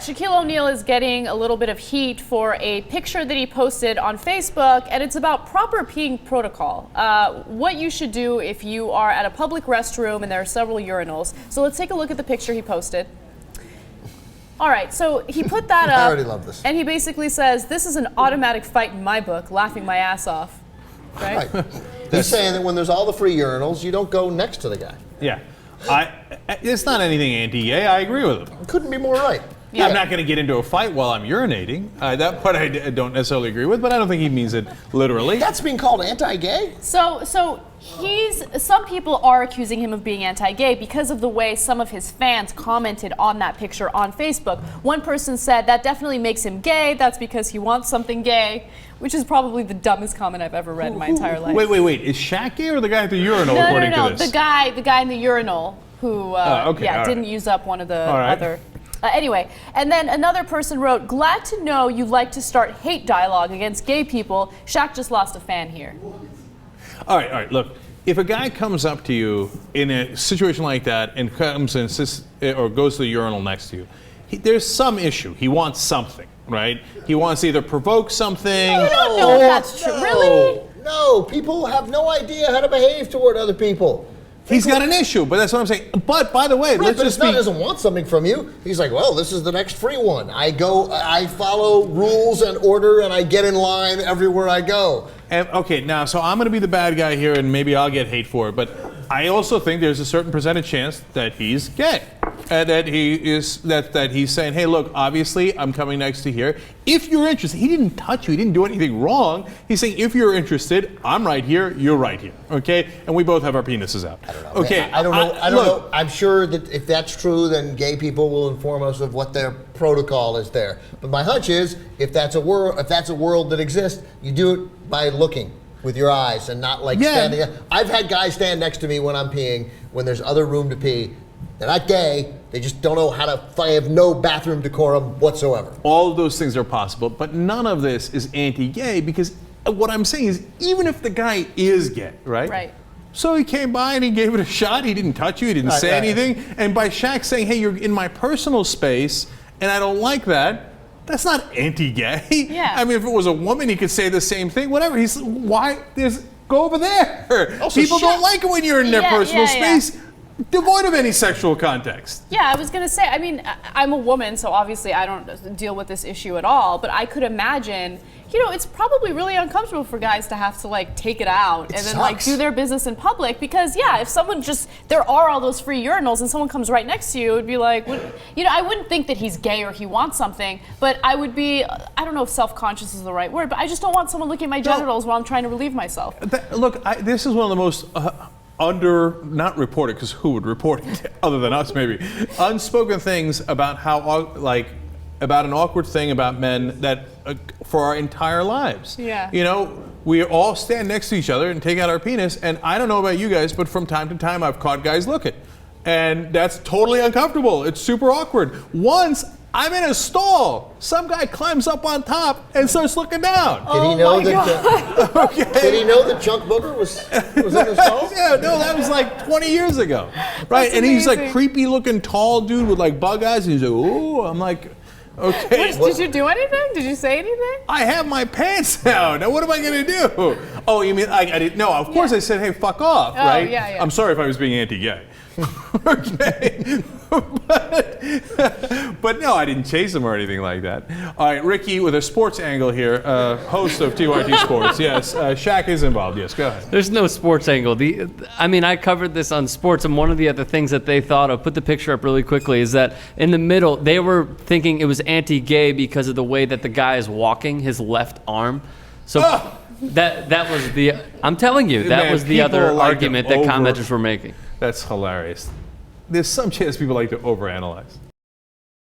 Shaquille O'Neal is getting a little bit of heat for a picture that he posted on Facebook, and it's about proper peeing protocol. What you should do if you are at a public restroom and there are several urinals. So let's take a look at the picture he posted. All right, so he put that up. I already love this. And he basically says, "This is an automatic fight in my book," laughing my ass off. Right? He's saying that when there's all the free urinals, you don't go next to the guy. Yeah. It's not anything anti-gay. I agree with him. Couldn't be more right. Yeah. I'm not going to get into a fight while I'm urinating. That part I don't necessarily agree with, but I don't think he means it literally. That's being called anti-gay? So some people are accusing him of being anti-gay because of the way some of his fans commented on that picture on Facebook. One person said that definitely makes him gay. That's because he wants something gay, which is probably the dumbest comment I've ever read in my entire life. Wait. Is Shaq gay or the guy at the urinal according to this? The guy in the urinal who didn't use up one of the other. Anyway, and then another person wrote, "Glad to know you like to start hate dialogue against gay people. Shaq just lost a fan here." All right. Look, if a guy comes up to you in a situation like that and comes and insists or goes to the urinal next to you, there's some issue. He wants something, right? He wants to either provoke something. I don't know if that's true. Really? No, people have no idea how to behave toward other people. He's got an issue, but that's what I'm saying. But by the way, right, but he doesn't want something from you. He's like, well, this is the next free one. I follow rules and order, and I get in line everywhere I go. And, okay, now, so I'm going to be the bad guy here, and maybe I'll get hate for it, but I also think there's a certain percentage chance that he's gay. And that he's saying, hey, look, obviously I'm coming next to here. If you're interested, he didn't touch you, he didn't do anything wrong. He's saying, if you're interested, I'm right here, you're right here, okay? And we both have our penises out. I don't know. Okay, I don't know. I'm sure that if that's true, then gay people will inform us of what their protocol is there. But my hunch is, if that's a world that exists, you do it by looking with your eyes and not like standing up. I've had guys stand next to me when I'm peeing, when there's other room to pee. They're not gay, they just don't know how to, have no bathroom decorum whatsoever. All of those things are possible, but none of this is anti-gay because what I'm saying is, even if the guy is gay, right? Right. So he came by and he gave it a shot, he didn't touch you, he didn't say anything, and by Shaq saying, hey, you're in my personal space, and I don't like that, that's not anti-gay. Yeah. I mean, if it was a woman, he could say the same thing, whatever. Go over there. Also, People don't like it when you're in their personal space. Devoid of any sexual context. Yeah, I was going to say, I mean, I'm a woman, so obviously I don't deal with this issue at all, but I could imagine, it's probably really uncomfortable for guys to have to, take it out and then, do their business in public because, if someone there are all those free urinals and someone comes right next to you, it would be like, I wouldn't think that he's gay or he wants something, but I would be, I don't know if self-conscious is the right word, but I just don't want someone looking at my genitals while I'm trying to relieve myself. This is one of the most... not reported, because who would report it other than us maybe, unspoken things about about an awkward thing about men that for our entire lives. Yeah. We all stand next to each other and take out our penis, and I don't know about you guys, but from time to time I've caught guys looking. And that's totally uncomfortable. It's super awkward. Once I'm in a stall. Some guy climbs up on top and starts looking down. Did he know that? Did he know that Chunk Booger was in the stall? Yeah, no, that was 20 years ago, right? That's and he's amazing. Creepy looking tall dude with bug eyes, and he's ooh. I'm like, okay. Did you do anything? Did you say anything? I have my pants down. Now what am I gonna do? Oh, you mean I didn't? No, of course I said, hey, fuck off, right? Yeah. I'm sorry if I was being anti-gay. Okay, but no, I didn't chase him or anything like that. All right, Ricky with a sports angle here, host of TYT Sports. Yes, Shaq is involved. Yes, go ahead. There's no sports angle. I covered this on sports, and one of the other things that they thought of, put the picture up really quickly, is that in the middle, they were thinking it was anti-gay because of the way that the guy is walking, his left arm. So that was the, I'm telling you, that was the other argument that commenters were making. That's hilarious. There's some chance people like to overanalyze.